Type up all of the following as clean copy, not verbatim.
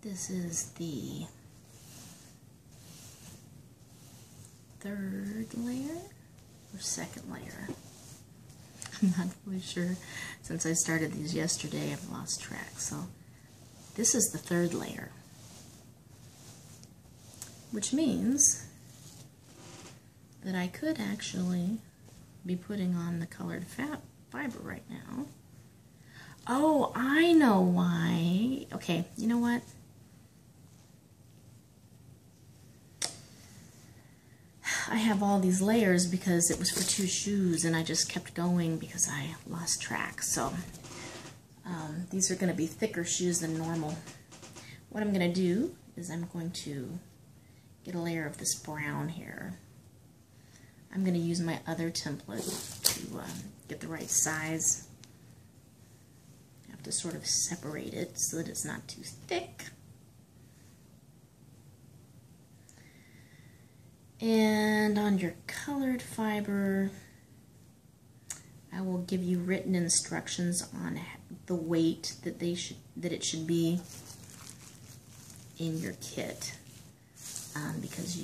This is the third layer or second layer. I'm not really sure. Since I started these yesterday, I've lost track. So this is the third layer, which means that I could actually be putting on the colored fiber right now. Oh, I know why. Okay, you know what? I have all these layers because it was for 2 shoes and I just kept going because I lost track. So these are going to be thicker shoes than normal. What I'm going to do is I'm going to get a layer of this brown here. I'm going to use my other template to get the right size. I have to sort of separate it so that it's not too thick. And on your colored fiber, I will give you written instructions on the weight that it should be in your kit, because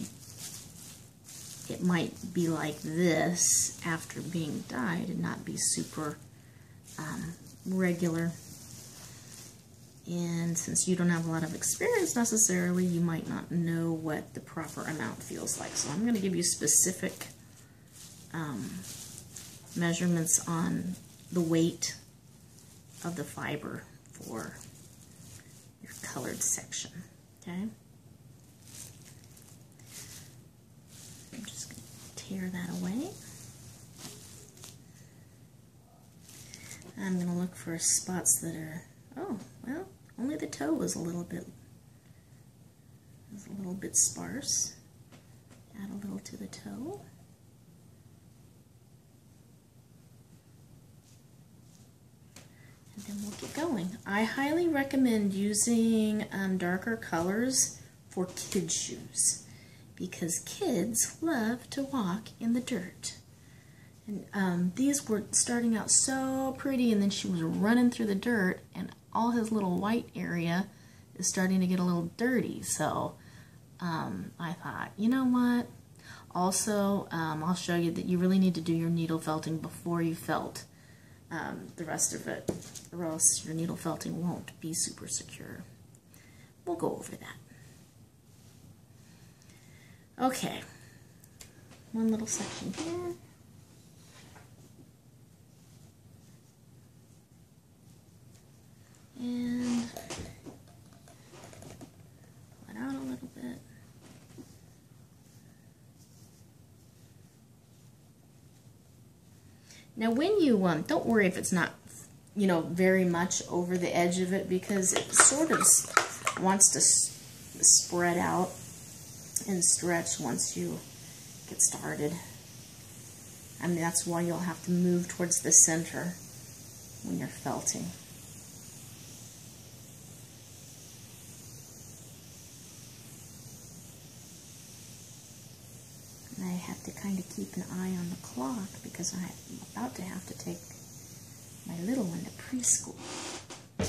it might be like this after being dyed and not be super regular. And since you don't have a lot of experience necessarily, you might not know what the proper amount feels like. So I'm going to give you specific measurements on the weight of the fiber for your colored section. Okay? I'm just going to tear that away. I'm going to look for spots that are, oh, well, only the toe was a little bit sparse. Add a little to the toe. And then we'll get going. I highly recommend using darker colors for kid shoes because kids love to walk in the dirt. And these were starting out so pretty, and then she was running through the dirt, and all his little white area is starting to get a little dirty. So I thought, you know what? Also, I'll show you that you really need to do your needle felting before you felt the rest of it, or else your needle felting won't be super secure. We'll go over that. Okay, one little section here. And pull it out a little bit. Now when you, don't worry if it's not, very much over the edge of it, because it sort of wants to spread out and stretch once you get started. I mean, that's why you'll have to move towards the center when you're felting. And I have to kind of keep an eye on the clock because I'm about to have to take my little one to preschool. I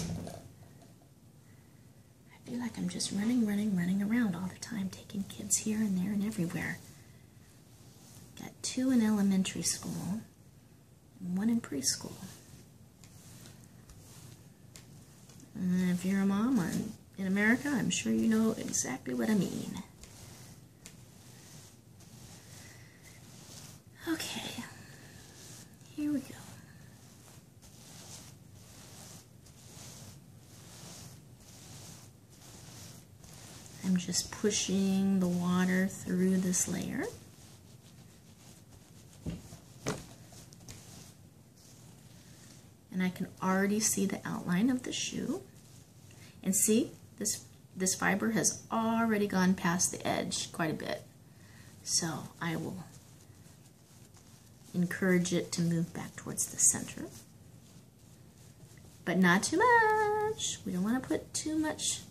feel like I'm just running around all the time, taking kids here and there and everywhere. Got 2 in elementary school and 1 in preschool. And if you're a mom in America, I'm sure you know exactly what I mean. Okay, here we go. I'm just pushing the water through this layer. And I can already see the outline of the shoe. And see, this fiber has already gone past the edge quite a bit. So I will encourage it to move back towards the center. But not too much. We don't want to put too much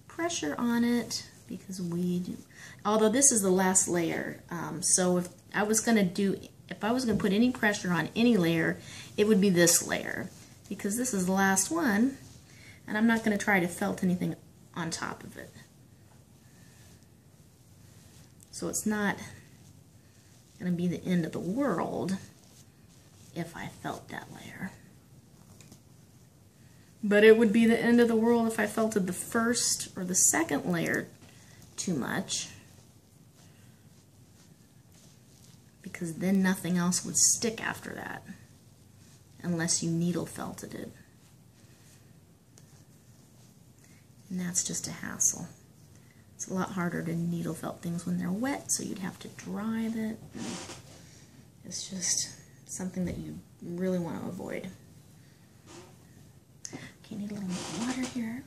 pressure on it because we do. Although this is the last layer, so if I was going to put any pressure on any layer, it would be this layer because this is the last one, and I'm not going to try to felt anything on top of it. So it's not going to be the end of the world if I felt that layer. But it would be the end of the world if I felted the first or the second layer too much, because then nothing else would stick after that unless you needle felted it. And that's just a hassle. It's a lot harder to needle felt things when they're wet, so you'd have to dry it. It's just something that you really want to avoid. Okay, need a little more water here.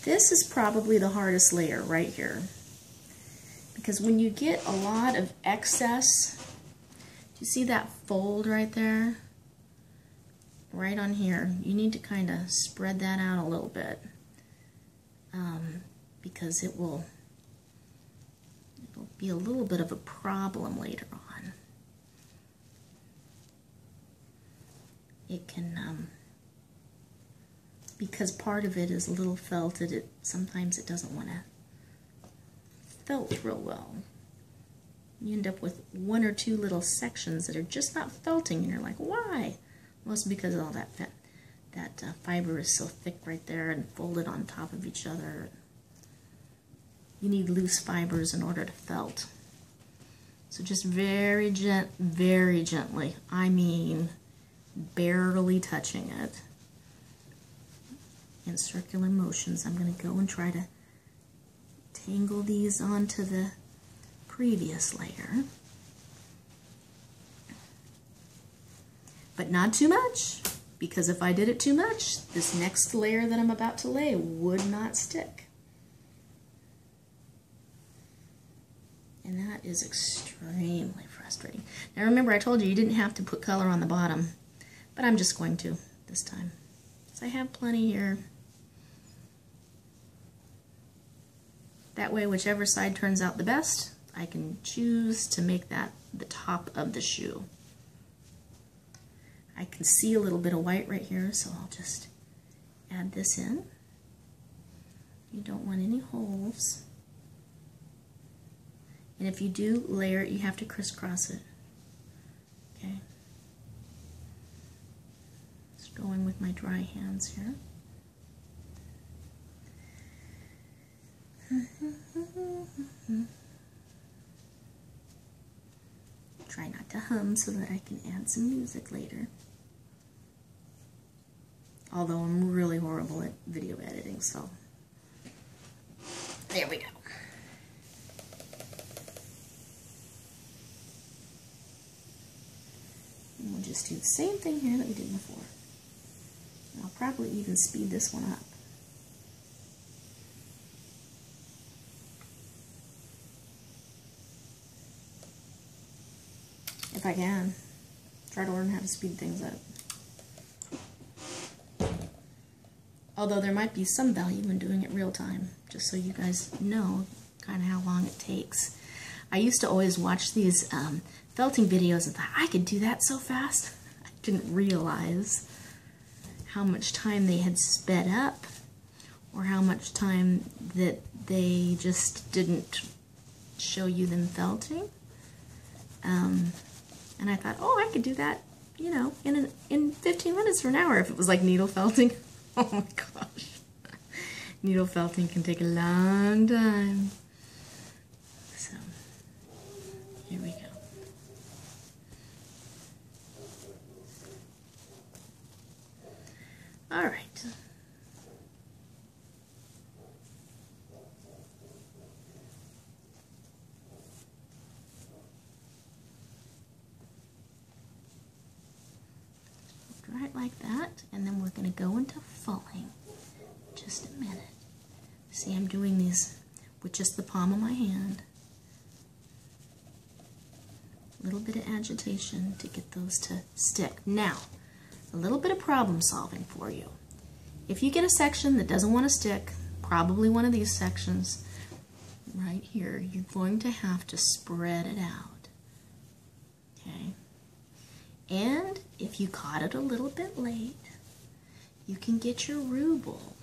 This is probably the hardest layer right here, because when you get a lot of excess, do you see that fold right there? Right on here, you need to kind of spread that out a little bit, because it'll be a little bit of a problem later on. It can, because part of it is a little felted, sometimes it doesn't want to felt real well. You end up with one or two little sections that are just not felting, and you're like, why? Well, it's because all that fiber is so thick right there and folded on top of each other. You need loose fibers in order to felt. So just very gently, I mean barely touching it, in circular motions, I'm going to go and try to tangle these onto the previous layer. But not too much, because if I did it too much, this next layer that I'm about to lay would not stick. And that is extremely frustrating. Now remember, I told you you didn't have to put color on the bottom, but I'm just going to this time. So I have plenty here. That way, whichever side turns out the best, I can choose to make that the top of the shoe. I can see a little bit of white right here, so I'll just add this in. You don't want any holes. And if you do layer it, you have to crisscross it. Okay. Just going with my dry hands here. Try not to hum so that I can add some music later. Although I'm really horrible at video editing, so there we go. And we'll just do the same thing here that we did before. And I'll probably even speed this one up. If I can. Try to learn how to speed things up. Although there might be some value in doing it real time, just so you guys know kind of how long it takes. I used to always watch these felting videos and thought, I could do that so fast. I didn't realize how much time they had sped up, or how much time that they just didn't show you them felting. And I thought, oh, I could do that, you know, in 15 minutes or an hour if it was like needle felting. Oh my gosh. Needle felting can take a long time. So, here we go. All right. Right like that, and then we're going to go into fulling. Just a minute. See, I'm doing these with just the palm of my hand. A little bit of agitation to get those to stick. Now, a little bit of problem solving for you. If you get a section that doesn't want to stick, probably one of these sections right here, you're going to have to spread it out. Okay? And if you caught it a little bit late, you can get your ruble.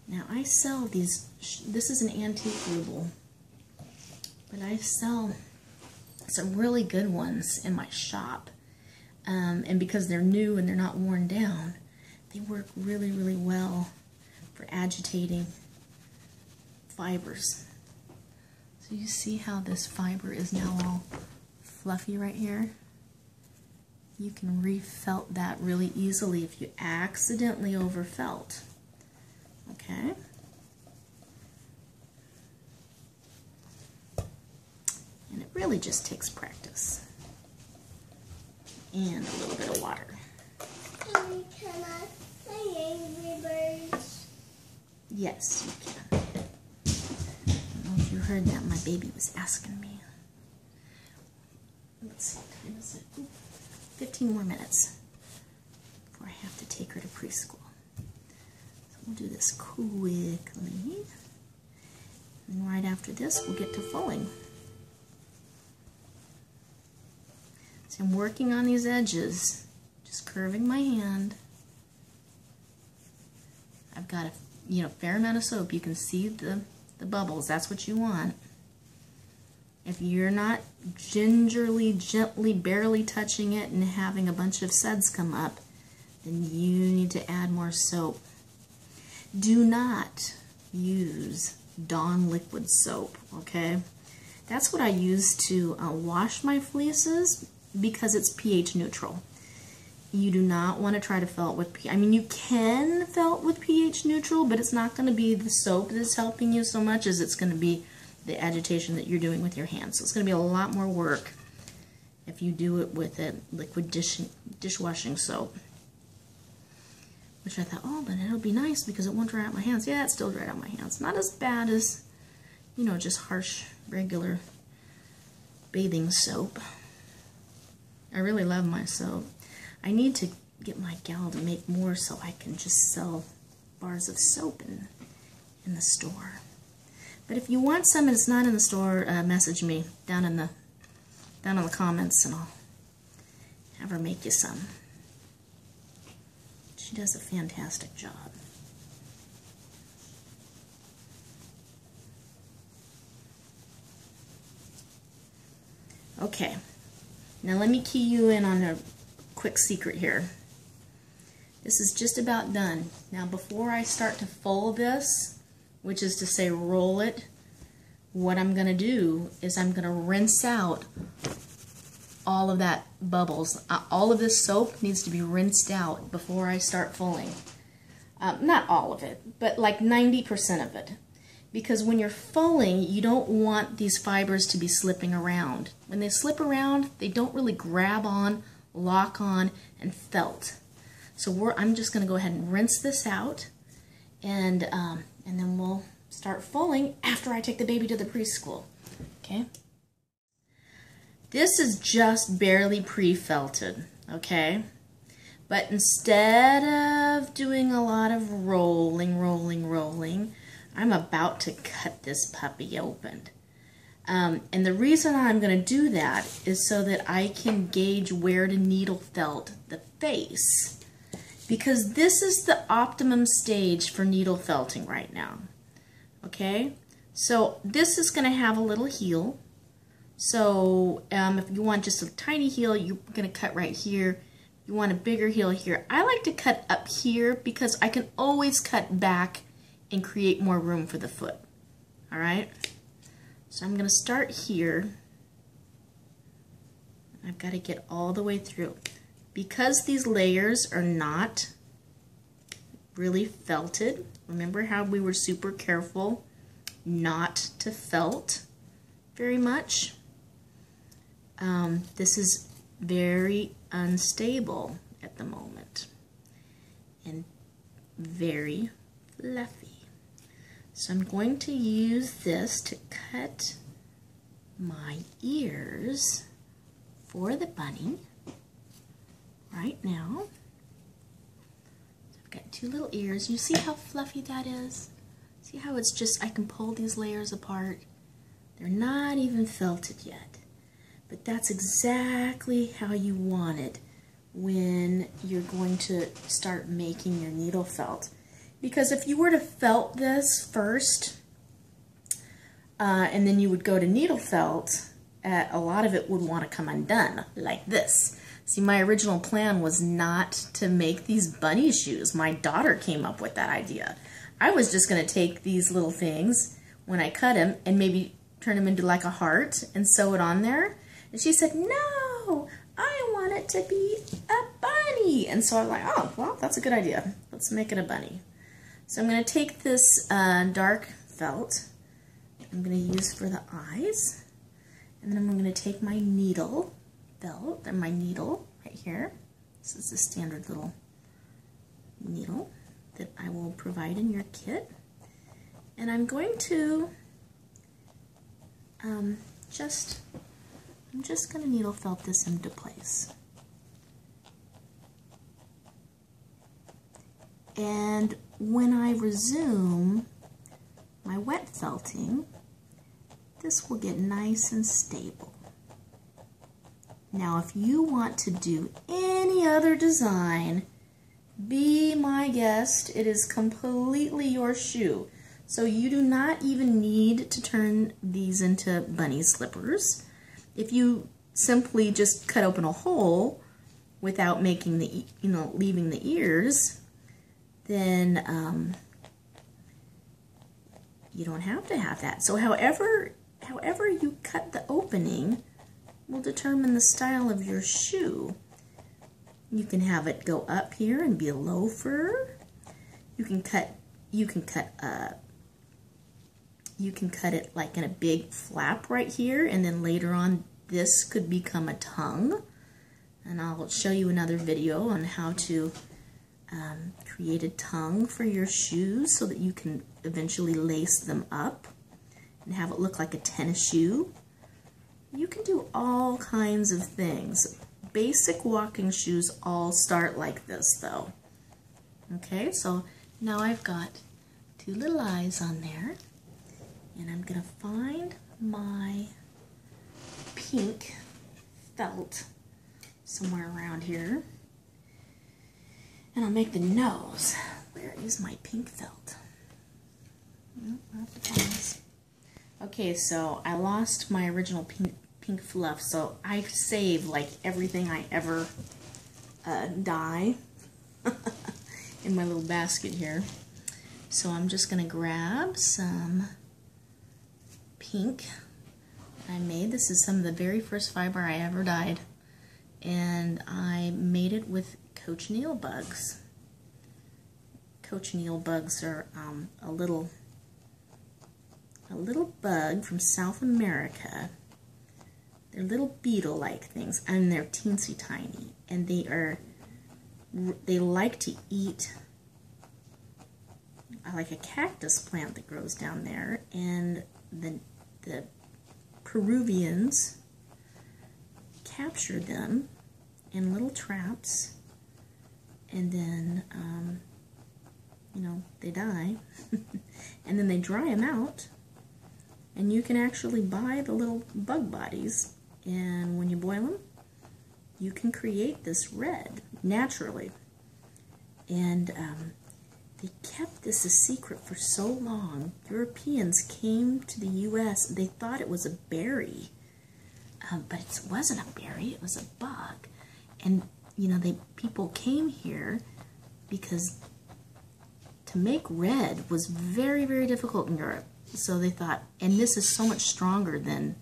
Now I sell these, this is an antique ruble, but I sell some really good ones in my shop. And because they're new and they're not worn down, they work really, really well for agitating fibers. So you see how this fiber is now all fluffy right here? You can refelt that really easily if you accidentally overfelt. Okay? And it really just takes practice. And a little bit of water. Can I play Angry Birds? Yes, you can. I don't know if you heard that. My baby was asking me. Let's see, what time is it? Ooh, 15 more minutes before I have to take her to preschool. So we'll do this quickly. And right after this, we'll get to fulling. So I'm working on these edges, just curving my hand. I've got a fair amount of soap. You can see the bubbles. That's what you want. If you're not gingerly, gently, barely touching it and having a bunch of suds come up, then you need to add more soap. Do not use Dawn liquid soap, okay? That's what I use to wash my fleeces because it's pH neutral. You do not want to try to felt with pH. I mean, you can felt with pH neutral, but it's not going to be the soap that's helping you so much as it's going to be the agitation that you're doing with your hands. So it's going to be a lot more work if you do it with a liquid dishwashing soap. Which I thought, oh, but it'll be nice because it won't dry out my hands. Yeah, it still dried out my hands. Not as bad as, just harsh, regular bathing soap. I really love my soap. I need to get my gal to make more so I can just sell bars of soap in the store. But if you want some and it's not in the store, message me down in the comments and I'll have her make you some. She does a fantastic job. Okay, now let me key you in on a quick secret here. This is just about done. Now before I start to fold this, which is to say roll it, what I'm going to do is I'm going to rinse out all of that bubbles. All of this soap needs to be rinsed out before I start fulling. Not all of it, but like 90% of it. Because when you're fulling, you don't want these fibers to be slipping around. When they slip around, they don't really grab on, lock on, and felt. So I'm just going to go ahead and rinse this out, and then we'll start fulling after I take the baby to the preschool. Okay? This is just barely pre-felted, okay? But instead of doing a lot of rolling, I'm about to cut this puppy open. And the reason I'm going to do that is so that I can gauge where to needle felt the face. Because this is the optimum stage for needle felting right now. Okay? So this is going to have a little heel. So if you want just a tiny heel, you're going to cut right here. You want a bigger heel here. I like to cut up here because I can always cut back and create more room for the foot. All right? So I'm going to start here. I've got to get all the way through. Because these layers are not really felted, remember how we were super careful not to felt very much? This is very unstable at the moment and very fluffy. So I'm going to use this to cut my ears for the bunny right now. So I've got two little ears. You see how fluffy that is? See how it's just, I can pull these layers apart. They're not even felted yet. But that's exactly how you want it when you're going to start making your needle felt. Because if you were to felt this first, and then you would go to needle felt, a lot of it would want to come undone, like this. See, my original plan was not to make these bunny shoes. My daughter came up with that idea. I was just going to take these little things when I cut them and maybe turn them into like a heart and sew it on there. And she said, no, I want it to be a bunny. And so I was like, oh, well, that's a good idea. Let's make it a bunny. So I'm going to take this dark felt I'm going to use for the eyes. And then I'm going to take my needle felt, and my needle right here. This is the standard little needle that I will provide in your kit. And I'm going to I'm just going to needle felt this into place. And when I resume my wet felting, this will get nice and stable. Now, if you want to do any other design, be my guest. It is completely your shoe. So you do not even need to turn these into bunny slippers. If you simply just cut open a hole without making the, leaving the ears, then you don't have to have that. So however you cut the opening will determine the style of your shoe. You can have it go up here and be a loafer. You can cut it like in a big flap right here, and then later on this could become a tongue. And I'll show you another video on how to create a tongue for your shoes so that you can eventually lace them up and have it look like a tennis shoe. You can do all kinds of things. Basic walking shoes all start like this though. Okay, so now I've got two little eyes on there, and I'm gonna find my pink felt somewhere around here, and I'll make the nose. Where is my pink felt? Okay, so I lost my original pink fluff, so I saved like everything I ever dye in my little basket here. So I'm just gonna grab some pink I made. This is some of the very first fiber I ever dyed, and I made it with cochineal bugs. Cochineal bugs are a little bug from South America. They're little beetle-like things, and they're teensy tiny, and they like to eat like a cactus plant that grows down there, and the Peruvians capture them in little traps, and then they die, and then they dry them out, and you can actually buy the little bug bodies, and when you boil them, you can create this red naturally. And they kept this a secret for so long. Europeans came to the U.S. They thought it was a berry, but it wasn't a berry. It was a bug. And people came here because to make red was very, very difficult in Europe. So they thought, and this is so much stronger than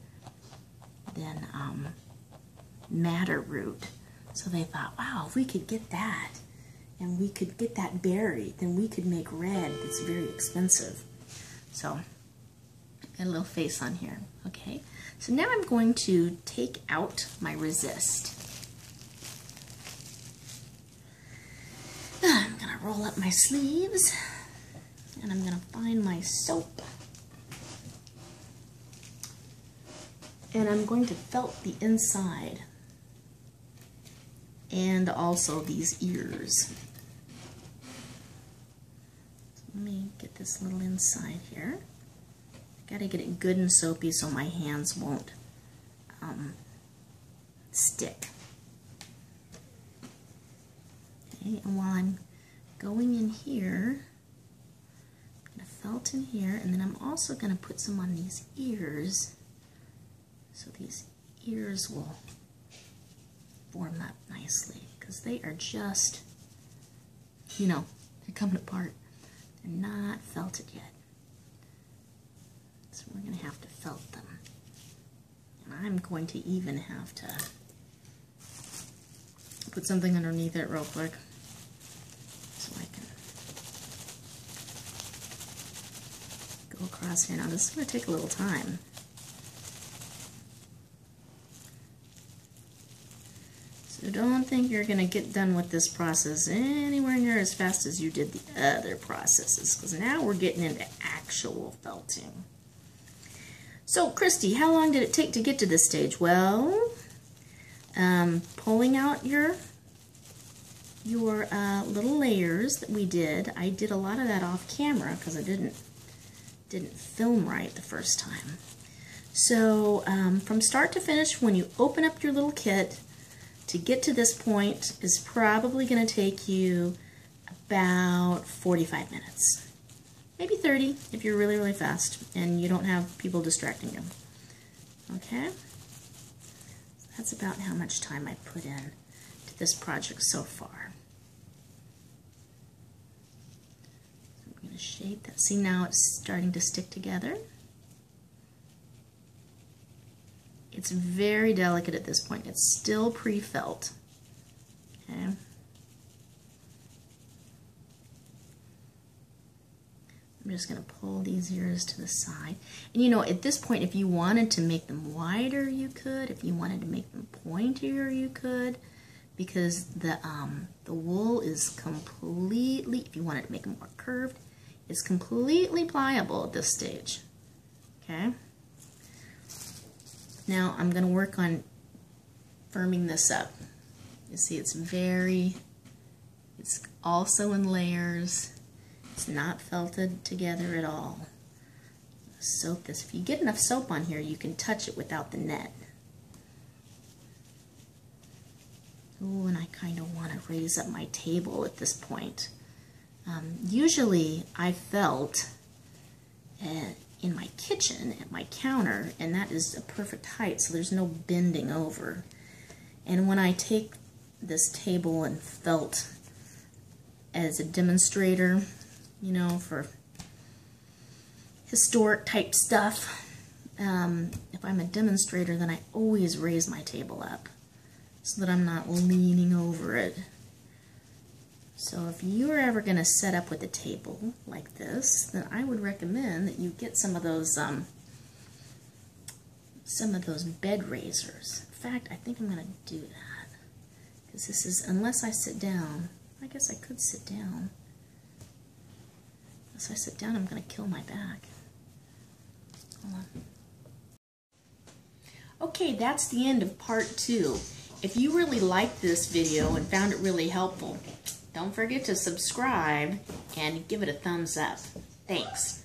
madder root. So they thought, wow, if we could get that, and we could get that berry, then we could make red that's very expensive. So, got a little face on here. Okay, so now I'm going to take out my resist. I'm going to roll up my sleeves, and I'm going to find my soap. And I'm going to felt the inside and also these ears. So let me get this little inside here. I gotta get it good and soapy so my hands won't stick. Okay, and while I'm going in here, I'm going to felt in here, and then I'm also going to put some on these ears, so these ears will form up nicely, because they are just, you know, they're coming apart. They're not felted yet. So we're going to have to felt them. And I'm going to even have to put something underneath it real quick so I can go across here. Now this is going to take a little time. So don't think you're going to get done with this process anywhere near as fast as you did the other processes, because now we're getting into actual felting. So Christy, how long did it take to get to this stage? Well, pulling out your little layers that we did. I did a lot of that off camera because I didn't film right the first time. So from start to finish, when you open up your little kit, to get to this point is probably going to take you about 45 minutes. Maybe 30 if you're really, really fast and you don't have people distracting you. Okay? That's about how much time I put in to this project so far. So I'm going to shape that. See, now it's starting to stick together. It's very delicate at this point. It's still pre-felt. Okay. I'm just going to pull these ears to the side. And you know, at this point, if you wanted to make them wider, you could. If you wanted to make them pointier, you could. Because the wool is completely, if you wanted to make them more curved, it's completely pliable at this stage. Okay. Now I'm going to work on firming this up. You see it's also in layers. It's not felted together at all. Soak this. If you get enough soap on here, you can touch it without the net. Oh, and I kind of want to raise up my table at this point. Usually I felt in my kitchen at my counter, and that is a perfect height, so there's no bending over. And when I take this table and felt as a demonstrator, you know, for historic type stuff, if I'm a demonstrator, then I always raise my table up so that I'm not leaning over it. So if you're ever going to set up with a table like this, then I would recommend that you get some of those bed raisers. In fact, I think I'm going to do that, because this is, unless I sit down, I guess I could sit down. Unless I sit down, I'm going to kill my back. Hold on. Okay, that's the end of part 2. If you really liked this video and found it really helpful, don't forget to subscribe and give it a thumbs up. Thanks.